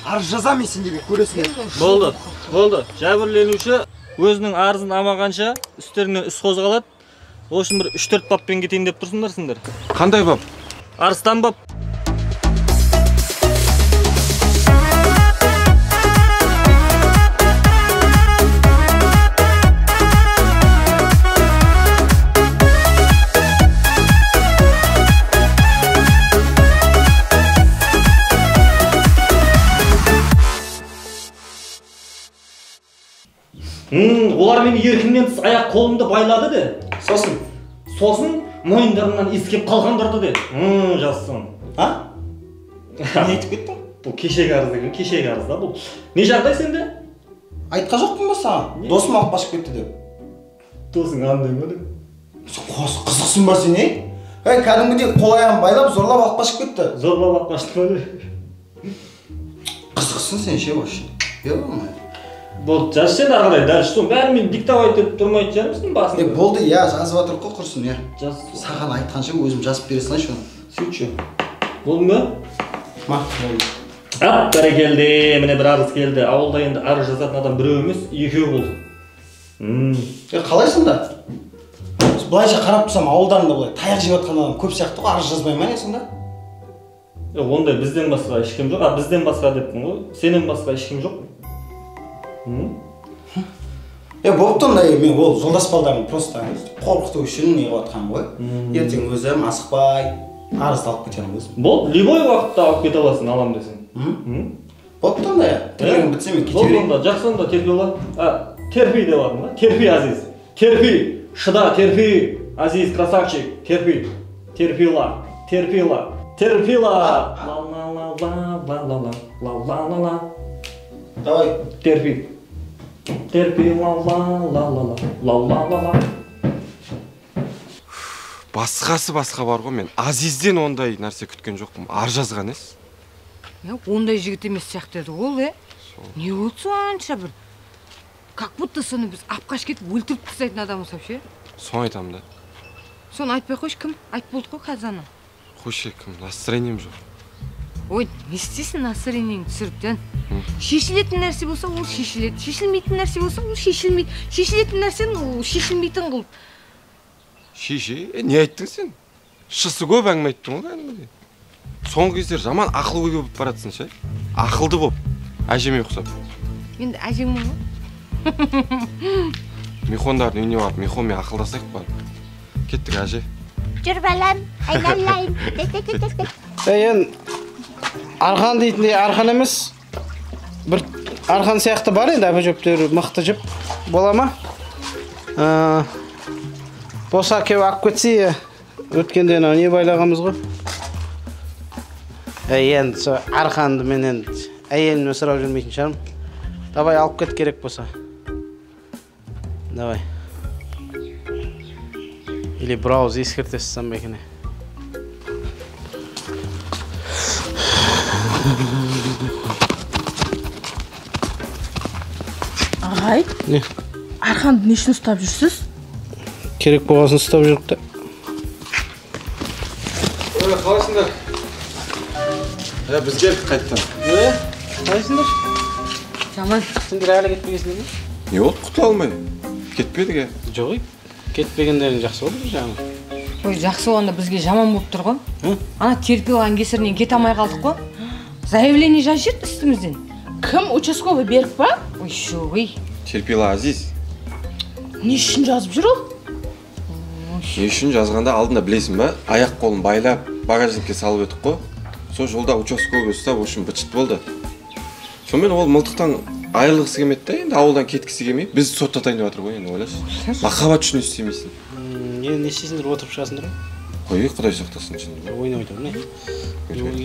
арыз жазамын сендерге, көресіңдер. Болды. Жәбірленуші өзінің арызын амағанша үстеріне іс қозғалады. Ол үшін бір 3-4 баппен кетейін деп тұрсыңдар сендер. Қандай бап? Арыстан бап. Олар мені еркімнен тыс аяқ қолымды байлады де. Сосын мойындарынан иіскеп қалғандарды де. Жазсын. Не айтып кеттің? Бұл кешегі арыз деген, кешегі арыз да бұл. Не жағдай сенде? Айтқа жоқпын ба саған? Досым алып қашып кетті деп. Досың андай ма деп? Қызықсың ба сен, кәдімгідей қол аяғын байлап, зорлап алып қашып кетті. Зорлап алып қашты ма деп? Қызықсың сен ше вообще. Болды, жаз сен ағылай, дәл соң бәрі мен диктовать етіп тұрмайды жарымсың басында? Болды, жазып атыр қой құрсын, Жаз. Саған айтқанша өзім жазып бере салайыншы оны. Сөйтші. Болды ма? Болды. Бәрекелді, міне бір арыз келді. Ауылда енді арыз жазатын адам біреу емес, екеу болды. Қалайсың да? Былайша қарап тұрсам, ауылдарында былай таяқ жеп жатқан адам көп сияқты ғой, арыз жазбай ма не сонда? Ондай бізден басқа ешкім жоқ. Бізден басқа деппін ғой. Сенен басқа ешкім жоқ. Болыпты ондай, мен ол жолдас балдарын просто қорқыту үшін не қылып ғой. Ертең өзім асықпай арызды алып кетемін өзім. Болды, любой уақытта алып кете аласың, алам десең. Болыпты ондай, тірлігін бітсе мен кете берейін. Болды, жақсы онда терпи ола. Терпи деп алдым ба? Терпи, Азиз. Терпи, шыда, терпи. Азиз, красавчик, терпи. Терпила. Ла-ла-ла-ла-ла-ла-ла-ла-ла-ла-ла. Давай. Терпи, ла-ла-ла-ла-ла-ла-ла-ла-ла. Басқасы басқа бар ғой, мен Азизден ондай нәрсе күткен жоқпын. Ар жазған ес? Ондай жігіт емес сияқты еді ол, Не болды сонша бір? Как будто соны біз апқаш кетіп өлтіріп тастайтын адамыз вообще. Соны айтамын да. Соны айтпай қойшы, кім? Айтып болдық қой қазаны. Қойшы, кім? Настроением жоқ. Ой, не істейсің настроениеңді түсіріптен? Шешілетін нәрсе болса, ол шешіледі. Шешілмейтін нәрсе болса, ол шешілмейді. Шешілетін нәрсені ол шешілмейтін қылып. Не айттың сен? Шысы көп әңгіме айттың ғой кәдімгідей. Соңғы кездер жаман ақылы ой болып баратсың ше? Ақылды болып, әжеме ұқсап. Енді әжеңмін ғой. Михондардың үйіне барып, Михонмен ақылдасайық бар. Кеттік әже. Жүр балам, айналайын. Арқан дейтіндей арқан емес. Бір арқан сияқты бар енді, әбі жөптері мықты жіп. Бола ма? Боса кеу ақ кетсе, өткенде не байлағамыз ғой? Енді со арқанды мен енді әйелімнен сұрап жүрмейтін шығармын. Давай алып кет керек болса. Давай. Или брауз ескертесіз бекіне. Ағай? Не? Арқанды не үшін ұстап жүрсіз? Керек болғасын ұстап жүрікті. Қалайсыңдар? Біз келдік қайттан. Қалайсыңдар? Жаман. Сендер әлі кетпегесіңдер ме? Не болды, құтыла алмай? Кетпедік ә? Жоқ, кетпегендерің жақсы болды жаңа. Ой, жақсы болғанда бізге жаман болып тұр ғой. Ана терпи алған кесірінен кете алмай қалдық қой. Заявление жазып жіберді үстімізден. Кім, участковый Берік па? Ой, шоғый. Терпила Азиз. Не үшін жазып жүр ол? Не үшін жазғанда алдында білесің ба? Аяқ қолын байлап, багажникке салып өтіп қой. Сол жолда участковый ұстап, үшін бытшыт болды. Сонымен ол мылтықтан айырылғысы келмеді да, енді ауылдан кеткісі келмей, біз соттатайын деп жатыр ғой, енді ойлашы. Махаббат үшін істемейсің. Не істейсіңдер, отырып шығасыңдар ғой? Қой, құдай сақтасын шынында. Ойнап отырмын, не?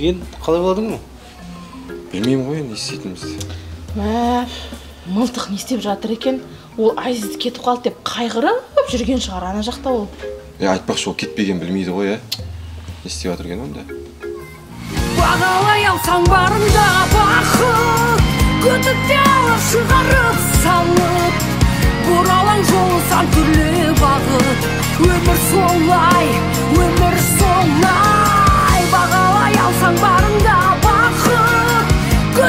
Енді қалай болардың ғой? Білмеймін ғой, енді істейтінімізді. Мылтық не істеп жатыр екен? Ол Азизді кетіп қалды деп қайғырып жүрген шығар ана жақта ол. Айтпақшы ол кетпеген білмейді ғой, не істеп жатыр екен онда? Бағалай алсаң барында бақыт, күдікте алып шығарып салып, бұралаң жолы сан түрлі бағыт. Өмір солай, бағалай алсаң барында бақыт,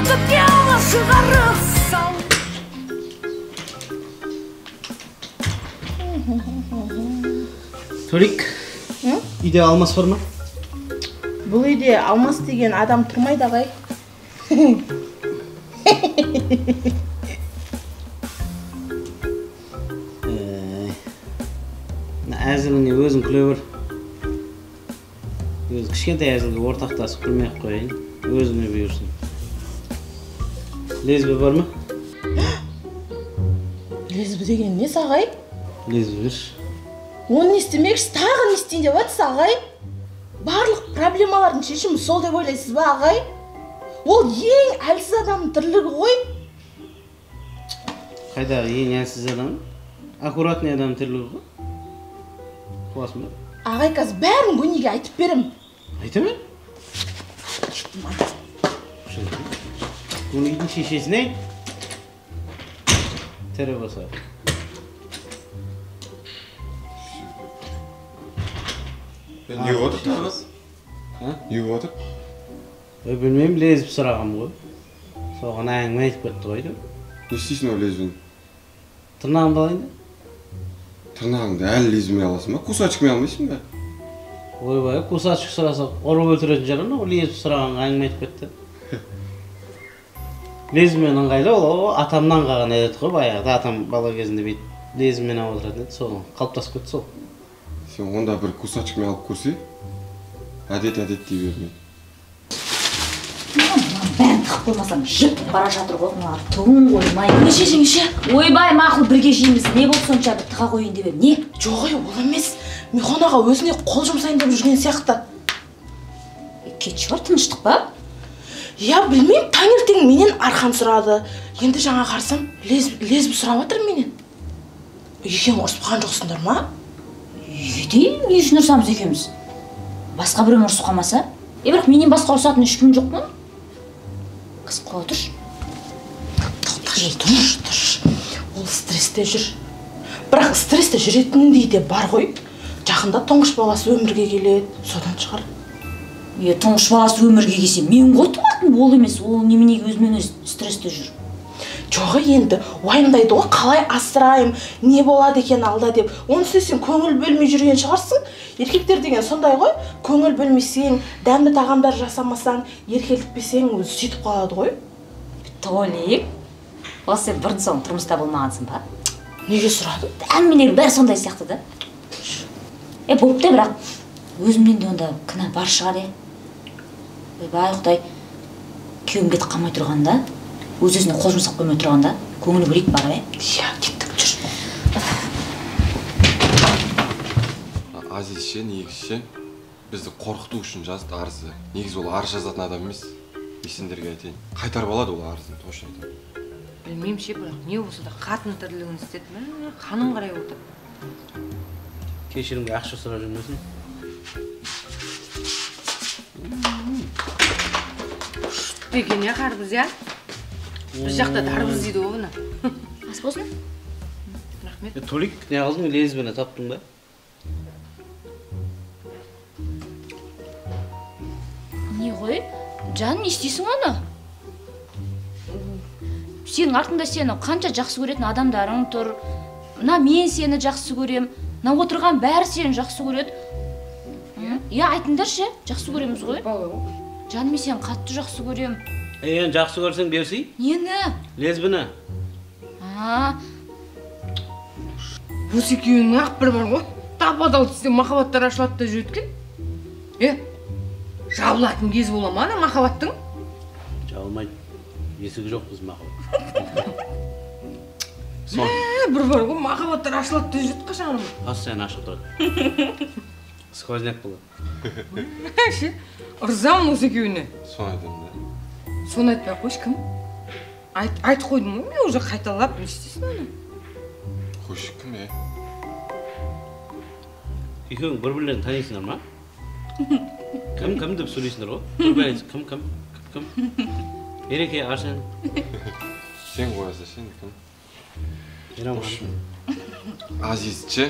күдіктен шығарып сал. Толик, үйде алмас бар ма? Бұл үйде алмас деген адам тұрмайды ағай. Әзіліңе өзің күле бер. Өз кішкентай әзілге ортақтасып күлмей-ақ қояйын. Өзіңе бұйырсын. Лезбі бар ма? Лезбі деген несі ағай? Лезбі бір. Оны не істемекші, тағы не істейін деп жатсыз ағай? Барлық проблемалардың шешімі сол деп ойлайсыз ба ағай? Ол ең әлсіз адамның тірлігі ғой. Қайдағы ең әлсіз адам? Аккуратный адам тірлігі ғой. Қуасың ба? Ағай қазір бәрін Гөнеге айтып берем. Айта ма? Гөнегейдің шешесіне айт. Тірі болса. Не отыр тағы? Не отыр? Білмеймін, лезіп сұрағам ғой. Соған әңгіме айтып кетті ғой деп. Не істейсің ол лезвін? Тырнағын балайын да? Тырнағыңды әлі лезвімен аласың ба? Кусачкімен алмайсың ба? Ойбай, кусачық сұрасақ, ұрып өлтіретін жаран, ол лезіп сұрағанға әңгіме айтып кетті. Лезвімен ыңғайлы, ол атамнан қалған әдет қой, баяғыда атам бала кезінде бейт лезвімен алып отыратын еді, соған қалыптасып кетті сол. Сен онда бір кусачкімен алып көрсе, әдет дей бермейді. Бәрін тақып қоймасам, жеп бара жатыр ғой, мына тұғын қоймай. Не шешеңше? Ойбай, мақұл бірге жейміз. Не болды сонша бір тыға қойын деп ем, не? Жоқ, ол емес. Михонаға өзіне қол жұмсайын деп жүрген сияқты. Кетші бар, тыныштық па? Я білмеймін, таңертең менен арқан сұрады. Енді жаңа қарсам, лезбі сұрап отыр менен. Екең ұрысып қалған жоқсыңдар ма? Үйде не үшін ұрсамыз екеуміз? Басқа біреу ұрысып қалмаса? Бірақ менен басқа ұрысатын ешкім жоқ ма? Қыз қоя тұршы. Тұрш. Ол стрессте жүр. Бірақ стрессте жүретіндей де бар ғой. Жақында тұңғыш баласы өмірге келеді, содан шығар. Тұңғыш баласы өмірге келсе, мен ғой туатын ол емес, ол неменеге өзімен өз стрессте жүр. Жоғы енді уайымдайды ғой, қалай асырайым, не болады екен алда деп. Оны сен көңіл бөлмей жүрген шығарсың. Еркектер деген сондай ғой, көңіл бөлмесең, дәмді тағамдар жасамасаң, еркелікпесең өзі сөйтіп қалады ғой. Толик, ол сен бұрын соң тұрмыста болмағансың ба? Неге сұрады? Әңгімелер бәрі сондай сияқты да. Болыпты, бірақ өзімнен де онда кінә бар шығар, Ойбай, Құдай, күйеуім кетіп қалмай тұрғанда, өз-өзіне қол жұмсап қоймай тұрғанда, көңілі бөлек бар, Иә, кеттік, жүр. Азизше, негізше, бізді қорқыту үшін жазды арызы. Негіз ол арыз жазатын адам емес. Мен сендерге айтайын. Қайтарып алады ол арызын, точно айтамын. Білмеймін ше, бірақ не болса да қатын тірлігін істеді. Ханым қарай отыр. Кешірімге ақша сұрап жүрмесін. Екен я қарбыз, я? Бір жақта дарбыз дейді ғой бұны. Ас болсын? Рахмет. Толик, не алдың, лезбіні таптың ба? Не ғой? Жан, не істейсің оны? Сенің артында сені қанша жақсы көретін адамдарың тұр. Мен сені жақсы көрем. Отырған бәрі сені жақсы көреді. Айтыңдаршы, жақсы көреміз ғой. Жан, мен сені қатты жақсы көрем. Жақсы көрсең берсей? Нені? Лезбіні. Осы екеуінің ақ бір бар ғой. Тападал түсте махаббаттар ашылады да жүреткен. Жабылатын кез бола ма ана махаббаттың? Жабылмайды. Есігі жоқ біз махаббат. Бір бар ғой, махаббаттар ашылады да жүрет қашан. Сен ашық тұрады. Сквозняк болады. Ырзамын осы екеуіне. Соны айтамын да. Соны айтпай қойшы, кім? Айтып қойдым ғой, мен уже қайталап, не істейсің оны? Қойшы кім, Екеуің бір-бірлерін танисыңдар ма? Кім деп сөйлейсіңдер ғой? Бір-бірін кім? Ереке, Арсен. Сен қоясың, сен кім? Азизше,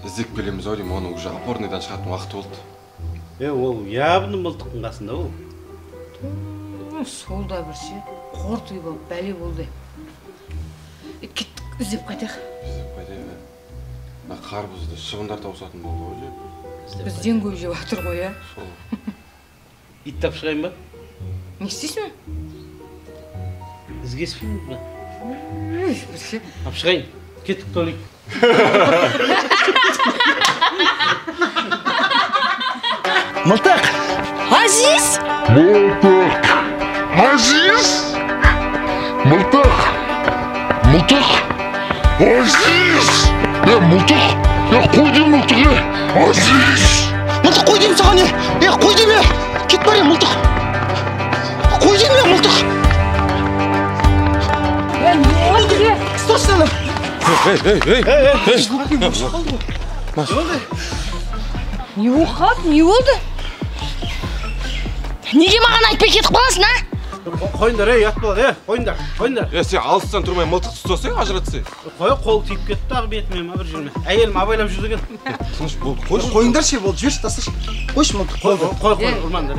іздеп келеміз ау деймін, оны уже опорныйдан шығатын уақыты болды. Ол явно мылтықтың қасында ол. Сол да бір ше. Қортой болып, бәле болды. Кеттік, іздеп қайтайық. Қарбызды шығындар тауысатын болды ғой. Бізден көп жеп жатыр ғой, а? Ит тапшығайын ба? Не істейсің? Ізгеспеймін ба? Бірше. Апшығайын, кеттік толик. Мылтық! Азиз! Мылтық! Азиз! Мылтық! Мылтық! Азиз! Мылтық! Қой деймін мылтық, Азиз! Мылтық қой деймін саған, қой деймін, кет бар мылтық! Қой деймін, мылтық! Стоп! Не болды? Неге маған айтпай кетіп қаласың, а? Қойындар, ят болады, қойындар. Сен алыстан тұрмай мылтық ұстасаң, ажыратсың. Қол тиіп кетті ағы бетіме, бір жеріме. Әйелім абайлап жүрді екен. Тыныш болды, қойшы. Қойыңдар ше болды, жіберші тасташы. Қойшы мылтық, болды. Қой, ұрмаңдар.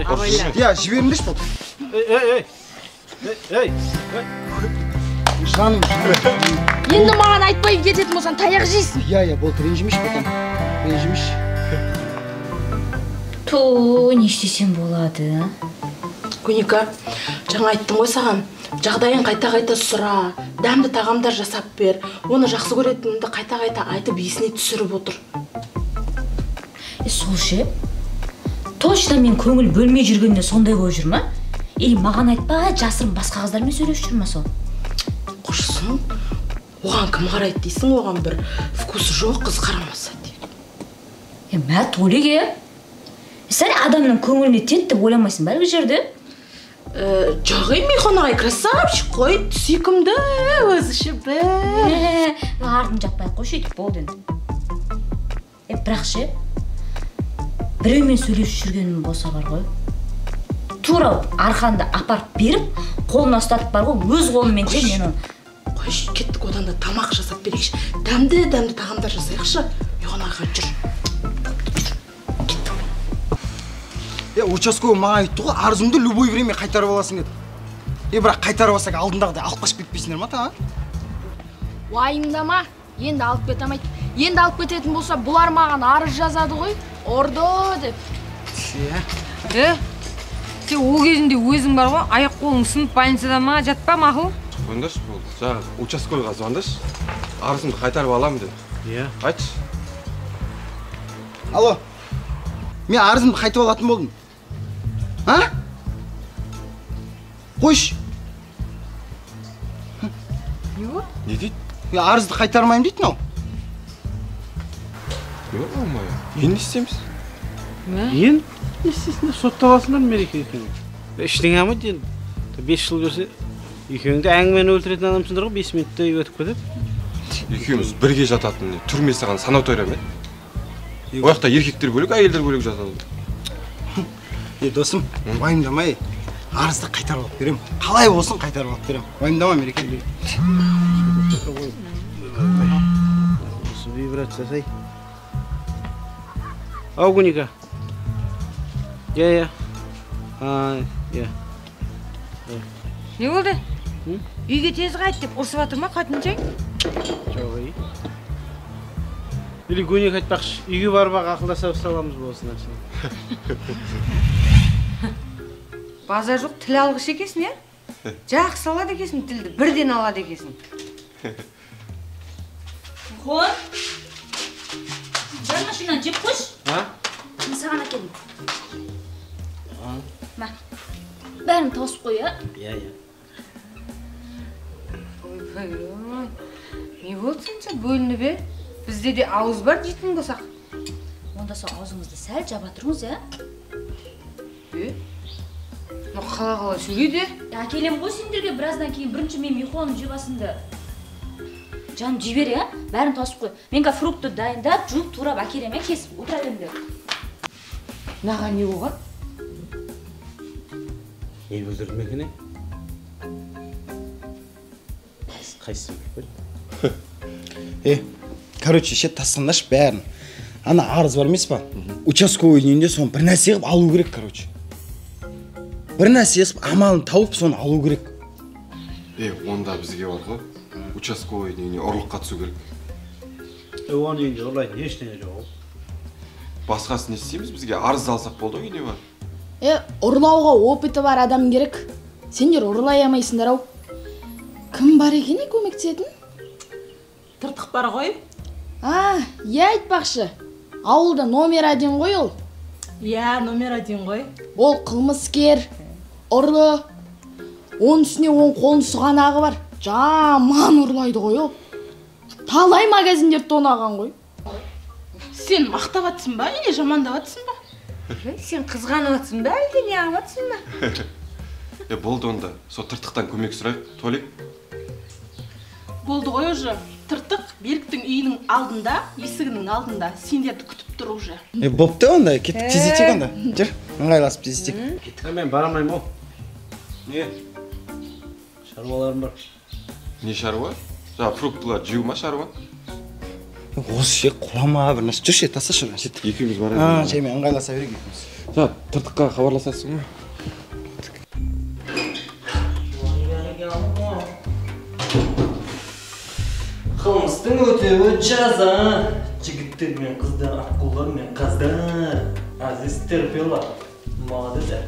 Я, жіберіңдерші болды. Ей. Жаным. Енді маған айтпай кететін болсаң, таяқ жейсің. Я, болды, ренжімеш потом. Ренжімеш. Не істесем болады? Гуника, жаңа айттым ғой саған, жағдайын қайта-қайта сұра, дәмді тағамдар жасап бер, оны жақсы көретінімді қайта-қайта айтып есіне түсіріп отыр. Сол ше? Точно мен көңіл бөлмей жүргенде сондай болып жүр ма? Маған айтпа, жасырын басқа қыздармен сөйлесіп жүр ма сол? Қошсын, оған кім қарайды дейсің, оған бір вкусы жоқ қыз қарамаса дейді. Мә, Толеге. Сәл адамның көңіліне тиеді деп ойламайсың ба әлгі жерде? Жоқ, Михон ағай, красавчик қой, сүйкімді, өзі ше бәр. Артын жаппай қойшы етіп болды енді. Бірақ ше, біреумен сөйлесіп жүргенім болса бар ғой. Тура арқанды апарып беріп, қолына ұстатып бар ғой, өз қолымен де мен оны. Қойшы, кеттік одан да тамақ жасап берейікші. Дәмді тағамдар жасайықшы. Михон ағай жүр. Участковый маған айтты ғой, арызымды любой время қайтарып аласың деді. Бірақ қайтарып алсақ алдындағыдай алып қашып кетпейсіңдер ма, таға? Уайымдама, енді алып кете алмайды. Енді алып кететін болса, бұлар маған арыз жазады ғой, ордо деп. Сен ол кезінде өзің бар ғой, аяқ қолың сынып больницада ма, жатпа мақұл? Звондаш болды. Жаңа участковыйға звондаш. Арызымды қайтарып аламын деді. Айтшы. Алло. Мен арызымды қайтып алатын болдым. А? Қойшы. Не болды? Не дейді? Арызды қайтармайым дейді нау. Енді не істейміз? Енді не істейсіңдер, сотталасыңдар мереке екенің. Іштің әмі енді. 5 жыл көрсе, екеуіңді әңгімені өлтіретін адамсыңдар ғой, 5 минутта өтіп кетіп. Екеуміз бірге жататын, түрме саған санатория ма? Ояқта еркектер бөлек, әйелдер бөлек жатады. Досым, уайымдамай, арызды қайтарып алып берем. Қалай болсын қайтарып алып берем. Уайымдама мереке. Осы вибрация сай. Ау, Гуника. Я. Не болды? Үйге тез қайт деп ұрсып жатыр ма қатынжаң? Жоқ, Или Гуника айтпақшы, үйге барбақ ақылдаса ұсталамыз болсын нәрсе. Базар жоқ, тіл алғыш екесің, е? Жақсы алады екесің тілді, бірден алады екесің. Хон? Бір машинаны жеп қойш. Мен саған әкелдім. Ма, бәрін тауысып қой, а? Ойбай, не болды сенше бөлініп, е? Бізде де ауыз бар дейтін болсақ. Онда сол аузыңызды сәл жаба тұрыңыз, ә? Қала сөйлейді. Әкелем ғой сендерге біраздан кейін бірінші мен Михоның жебасында. Жаным жібер, ә? Бәрін тауысып қой. Менға фрукты дайындап, жуып турап әкелем, ә? Кесіп, отыра беріңдер. Наға не болған? Не өлтірді ме екен, е? Қайсысы ме? Короче, ше тастандаш бәрін. Ана арыз бар емес па? Участковый үйінде соны бір нәрсе қылып алу керек, короче. Бір нәрсе қылып амалын тауып соны алу керек. Онда бізге бар ғой. Участковый неге ұрлыққа түсу керек. Оның үйінде ұрлайтын ештеңе жоқ. Басқасын не істейміз? Бізге арыз алсақ болды ғой, не бар? Ұрлауға опыты бар адам керек. Сендер ұрлай алмайсыңдар ау. Кім бар екен көмектесетін? Тыртық бар ғой. Айтпақшы. Ауылда номер 1 ғой ол. Номер 1 ғой. Ол қылмыскер, ұрлы. Оның үстіне қолын сұғанағы бар. Жаман ұрлайды ғой ол. Талай магазиндер тонаған ғой. Сен мақтап атсың ба, не жамандап атсың ба? Сен қызғанып атсың ба, әлде не алып атсың ба? Болды онда. Со тыртықтан көмек сұрайық, Толик. Болды ғой уже. Тыртық Беріктің үйінің алдында, есігінің алдында. Сендерді күтіп тұр уже. Бопты онда, кетіп тезетек онда. Жүр, ыңғайласып тезетек. Мен бара алмаймын ол. Не? Шаруаларым бар. Не шаруа? Фруктылар жеу ма шаруа? Осы құлама бір нәрсе. Жүрші, тасташы бір нәрсе. Екеуміз барайық. Жеме, ыңғайласа берейік екеуміз. Тыртыққа хабарласасың ба? Қылмыстың өтеуі жаза. Жігіттер мен қыздар, аққулар мен қаздар. Азиз терпела. Мадыда.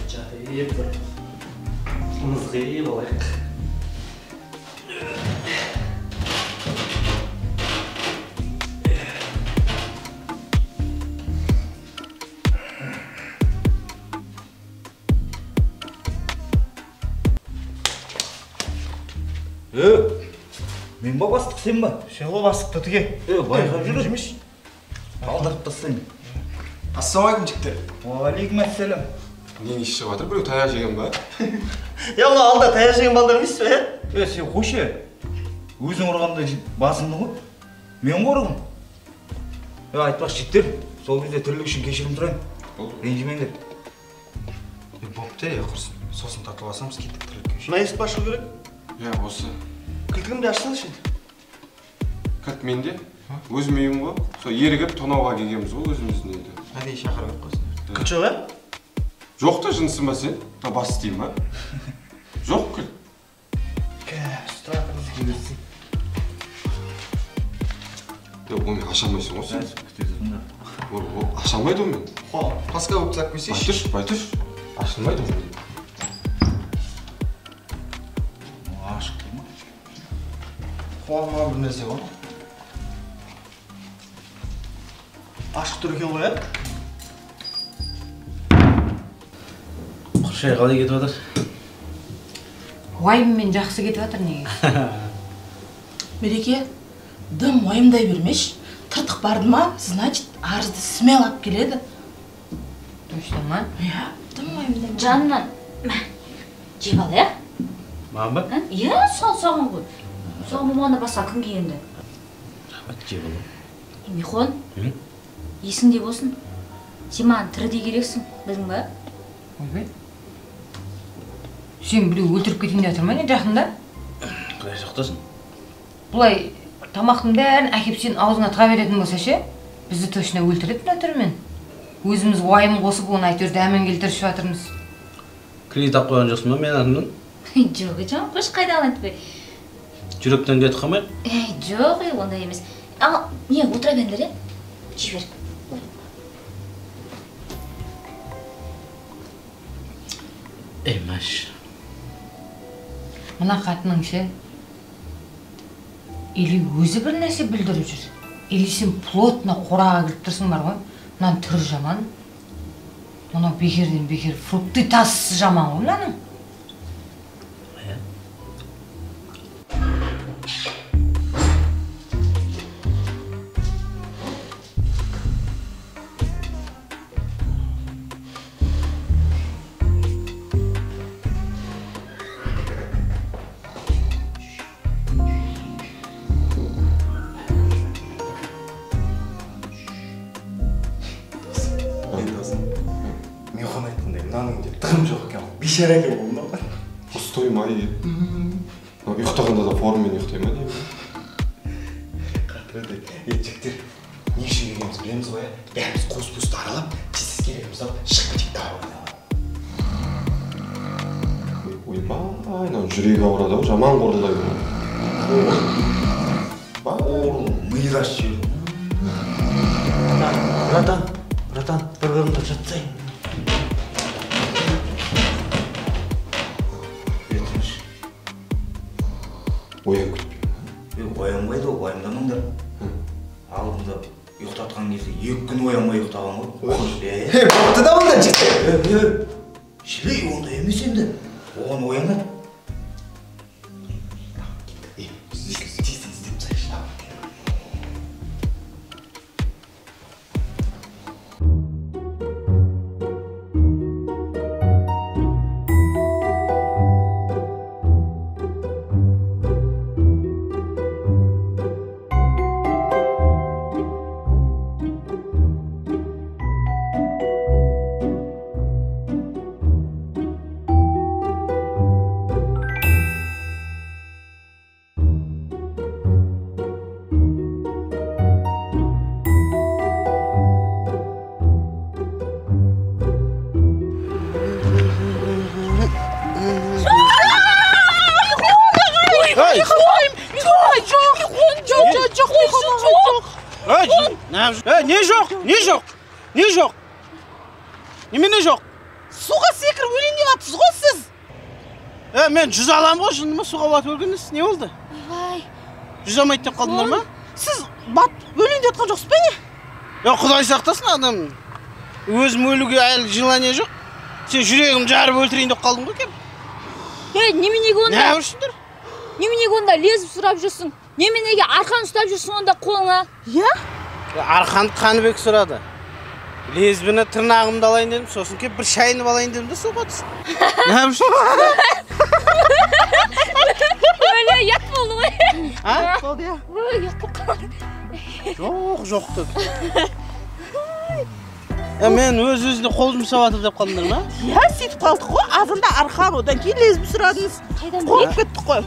Жатайып бір мызғи болайық. Мен ба бастық, сен ба? Сен ғой бастықты түге. Байқап жүр. Жұмыс. Алдырып тастаймын. Ассалаумағалейкум жігіттер. Уағалейкум ассалам. Нені ішіп жатыр? Біреу таяқ жеген ба? Мына алда таяқ жеген балдар емес пе? Сен қойшы. Өзің ұрғанда басыңды ғой. Мен ғой ұрғым. Айтпақ жігіттер, сол кезде тірлік үшін кешірім сұрайын. Ренжімеңдер. Бопты, құрсын. Сосын тартып алсамыз кеттік тірлікке үшін. Мына есік ашу керек? Осы. Кілтігімді ашсаңызшы енді. Кілт менде. Өзім үйім ғой. Сол ерігіп тонауға келгенбіз ғой өзіміздің енді. Әдейі шақырып қойсын. Кілт жоқ, Жоқ та жынысың ба сен? Бас істейін ба? Жоқ кілт. Оны аша алмайсың ғой сен? Аша алмайды ол мен. Паска болып сақ көсейші. Байтүш. Ашылмайды ол мен. Ашық дейм ма? Қуалма бір нәрсе ғой. Ашық тұр екен ғой, Құршай қалай кетіп жатыр? Уайыммен жақсы кетіп жатыр неге? Мереке, дым уайымдай бермеш. Тыртық барды ма, значит, арызды смел алып келеді. Точно ма? Дым уайымдай. Жанынан жеп ал, Маған ба? Саған ғой. Соған маманы басқа күн келгенде. Жеп ал. Михон, есіңде болсын. Сен маған тірідей керексің, білдің ба? Ойбай. Сен біреу өлтіріп кетейін деп жатыр ма не жақында? Құдай сақтасын. Бұлай тамақтың бәрін әкеп сен аузыңа тыға беретін болса ше, бізді точно өлтіреді мына түрмен. Өзіміз уайым қосып оны әйтеуір дәмін келтіріп жатырмыз. Кредит алып қойған жоқсың ба мен атымнан? Жоқ, қош қайда алайын бе? Жүректен кетіп қалмайық? Жоқ, ондай емес. Ал, не, отыра бендер, жібер. Мәш. Мына қатының ше, или өзі бір нәрсе білдіріп жүр, или сен плотно қораға кіріп тұрсың бар ғой, мынаның түрі жаман. Мына бекерден бекер фрукты тасы жаман ғой мынаның. Бейшара екен бұл мына. Пустой ма ие? Ұйықтағанда да формамен ұйықтай ма деймін? Қатырады. Жігіттер, не үшін келгенімізді білеміз ғой, бәріміз қос-қосты аралап, тез келеміз алып, шығып кетейік тағы ойбай, мынау жүрегі ауырады-ау, жаман қорылдайды. Миға шүйеді. Братан, бір бірімді жатсайын. Ертіңіз. Оян күтпеймін. Оянбайды ғой, уайымдамаңдар. Алдында ұйықтатқан кезде 2 күн оянбай ұйықтаған ғой. Бақты да онда жетті. Шілей онда емес енді. Оған оянады. Не жоқ? Немене жоқ? Суға секіріп өлейін деп жатсыз ғой сіз. Мен 100 аламын ғой, шынымен суға батып өлгенсіз. Не болды? Ай. 100 алмайды деп қалдыңдар ма? Сіз батып өлейін деп жатқан жоқсыз ба не? Құдай сақтасын адам. Өзім өлуге әлі желание жоқ. Сен жүрегім жарып өлтірейін деп қалдың ғой кеп. Неменеге онда? Не үшіндір? Неменеге онда лезіп сұрап жүрсің? Неменеге арқан ұстап жүрсің онда қолыңа? Арқанды Қаныбек сұрады. Лезбіні тырнағымды алайын дедім, сосын кеп бір шайынып алайын дедім де суға түсіп. Не үшін? Өлі ят болды ғой. Болды я? Ят болды. Жоқты. Мен өз-өзіне қол жұмсап атыр деп қалдыңдар ма? Сөйтіп қалдық қой, азында арқан, одан кейін лезбі сұрадыңыз. Қойып кеттік қой.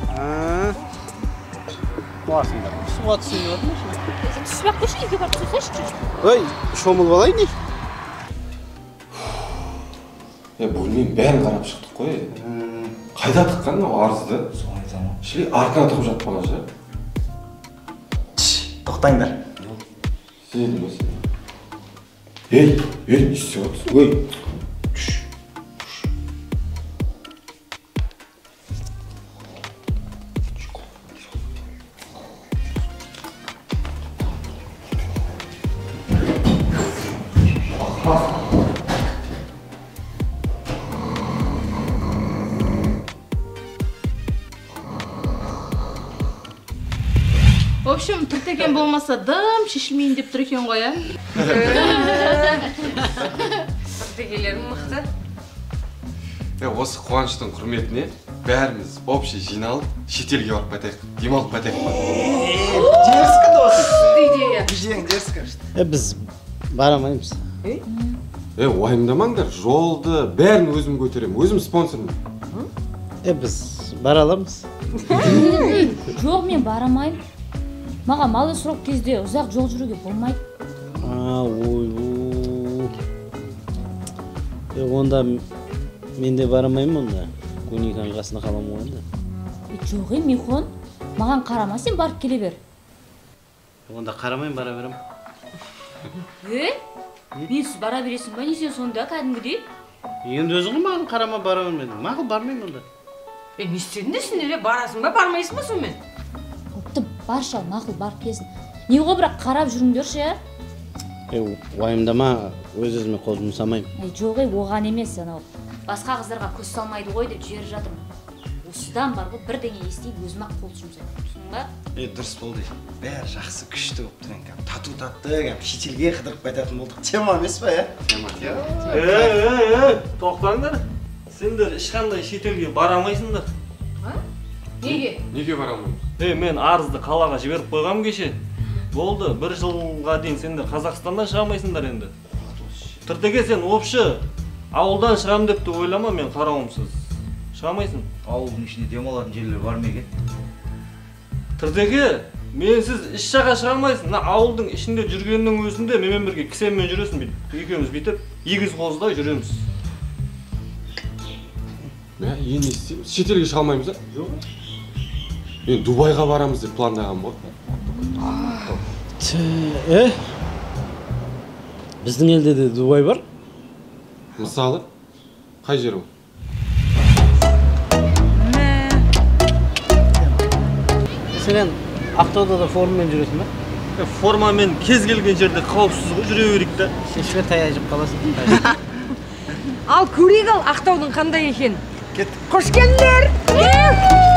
Қуасыңдар, суға түсіңдер ма? Түспек қойшы, үйге барып түсесші. Ой, шомыл балай не? Бөлмейін бәрін қарап шықтық қой. Қайда тыққан арызды? Шілей арқана тығып жатпаған ше? Тоқтаңдар. Сен өсің. Не істеп отырсың? В общем, түртеген болмаса дым шешілмейін деп тұр екен ғой, Түртегелерің мықты. Осы қуаныштың құрметіне бәріміз общий жиналып шетелге барып қайтайық, демалып қайтайық. Дерзкі досы. Идея. Жең дерзкі. Біз барамаймыз. Уайымдамаңдар, жолды бәрін өзім көтеремін, өзім спонсормын. Біз бара аламыз. Жоқ, мен барамайым. Маған малы сұрап кезде ұзақ жол жүруге болмайды. Онда мен де барамайым онда. Көниканың қасына қаламын ғой енді. Жоқ, Михон. Маған қарама, сен барып келе бер. Онда қарамайым, бара берем. Менсіз бара бересің ба, не сен сонда кәдімгідей? Енді өзің маған қарама бара бермедің. Мақұл бармайым онда. Не істедің сендер, барасың ба, бармайсың ба сонымен? Бопты, барша, мақұл барып келсін. Не ғой бірақ қарап жүріңдерші, Уайымдама, өз-өзіме қол жұмсамайым. Жоқ, оған емес, анау. Басқа қыздарға көз салмайды ғой деп жіберіп жатырмын. Осыдан бар ғой, бірдеңе естиіп өзім-ақ қол жұмсаймын. Түсің ба? Дұрыс болды. Бәрі жақсы күшті болып тұрған. Тату-татты, шетелге қыдырып қайтатын болдық. Тема емес па, Тоқтаңдар. Сендер ешқандай шетелге барамайсыңдар. Неге? Неге барамайым? Мен арызды қалаға жіберіп қойғам кеше. Болды, 1 жылға дейін сендер Қазақстандан шығамайсыңдар енді. Түртеге сен опшы ауылдан шығам депті ойлама, мен қарауымсыз. Шығамайсың. Ауылдың ішінде демалатын жерлер бар ма екен? Түртеге Менсіз іш жаққа шыға алмайсың. Мына ауылдың ішінде жүргеннің өзінде менімен бірге кісенмен жүресің бүйтіп. Екеуміз бүйтіп егіз қоздай жүреміз. Енді не істейміз? Шетелге шыға алмаймыз ба? Жоқ. Мен Дубайға барамыз деп пландағам ғой. Біздің елде де Дубай бар? Мысалы, қай жер ол? Сен Ақтауда да формамен жүресің ба? Формамен кез келген жерде қауіпсіз ғой, жүре берейік та. Шешке таяжып қаласың. Ал көрейік ал Ақтаудың қандай екен. Қош келдіңдер.